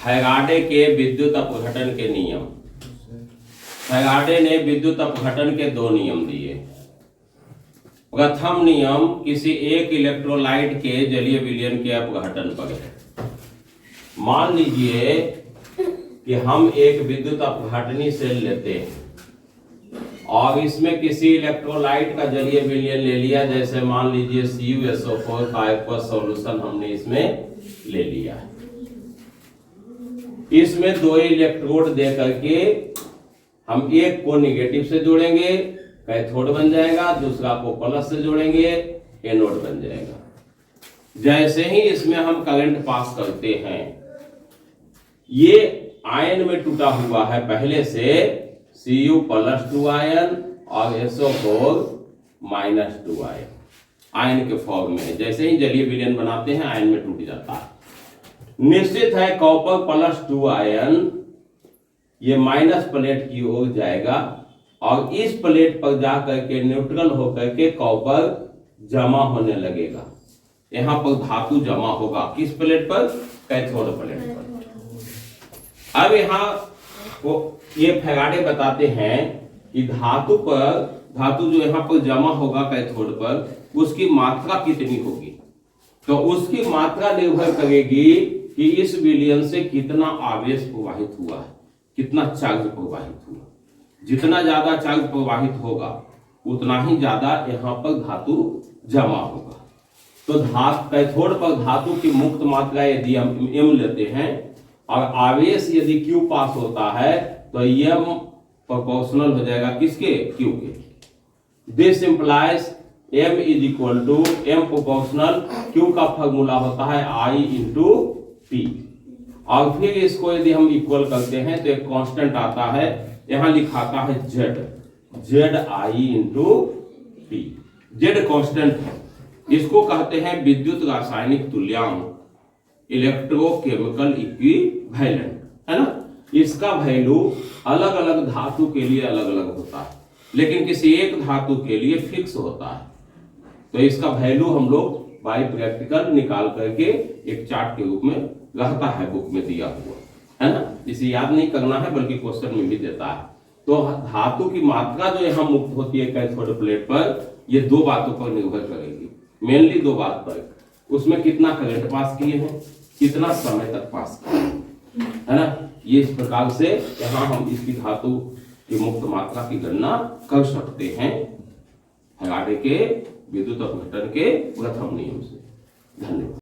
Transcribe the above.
Faraday के विद्युत अपघटन के नियम। फैराडे ने विद्युत अपघटन के दो नियम दिए। प्रथम नियम किसी एक इलेक्ट्रोलाइट के जलीय विलयन के अपघटन पर है। मान लीजिए कि हम एक विद्युत अपघटनी सेल लेते हैं और इसमें किसी इलेक्ट्रोलाइट का जलीय विलयन ले लिया, जैसे मान लीजिए CuSO4 का एक्वस सॉल्यूशन हमने इसमें ले लिया है। इसमें दो इलेक्ट्रोड दे करके हम एक को निगेटिव से जोड़ेंगे, कैथोड बन जाएगा, दूसरा को प्लस से जोड़ेंगे, एनोड बन जाएगा। जैसे ही इसमें हम करंट पास करते हैं, ये आयन में टूटा हुआ है पहले से Cu+2 आयन और SO4 -2 आयन, आयन के फॉर्म में। जैसे ही जलीय विलयन बनाते हैं आयन में टूट जाता है। निश्चित है कॉपर +2 आयन ये माइनस प्लेट की ओर जाएगा और इस प्लेट पर जाकर के न्यूट्रल होकर के कॉपर जमा होने लगेगा। यहां पर धातु जमा होगा, किस प्लेट पर? कैथोड प्लेट पर। अब यहां ये फैराडे बताते हैं कि धातु जो यहां पर जमा होगा कैथोड पर, उसकी मात्रा कितनी होगी। तो उसकी मात्रा निर्भर करेगी कि इस विलयन से कितना आवेश प्रवाहित हुआ है, कितना चार्ज प्रवाहित हुआ। जितना ज्यादा चार्ज प्रवाहित होगा उतना ही ज्यादा यहाँ पर धातु जमा होगा। तो कैथोड पर धातु की मुक्त मात्रा यदि हम m लेते हैं और आवेश यदि q पास होता है तो m प्रोपोर्शनल हो जाएगा किसके? q के। This implies m = m proportional q का फॉर्मूला होता है I × P। और फिर इसको यदि हम इक्वल करते हैं तो एक कांस्टेंट आता है, यहां लिखाता है Z I × P। Z constant है, इसको कहते हैं विद्युत रासायनिक तुल्यांक, इलेक्ट्रोकेमिकल इक्विवेलेंट, है ना। इसका वैल्यू अलग अलग धातु के लिए अलग अलग होता है, लेकिन किसी एक धातु के लिए फिक्स होता है। तो इसका वैल्यू हम लोग बाय प्रैक्टिकल निकाल करके एक चार्ट के रूप में रहता है, बुक में दिया हुआ है ना। इसे याद नहीं करना है बल्कि क्वेश्चन में भी देता है। तो धातु की मात्रा जो यहाँ मुक्त होती है कैथोड प्लेट पर, ये दो बातों पर निर्भर करेगी, मेनली दो बात पर। उसमें कितना करंट पास किए हैं, कितना समय तक पास किए हैं, है ना। ये इस प्रकार से यहाँ हम इसकी धातु की मुक्त मात्रा की गणना कर सकते हैं फैराडे के विद्युत अपघटन के प्रथम नियम से। धन्यवाद।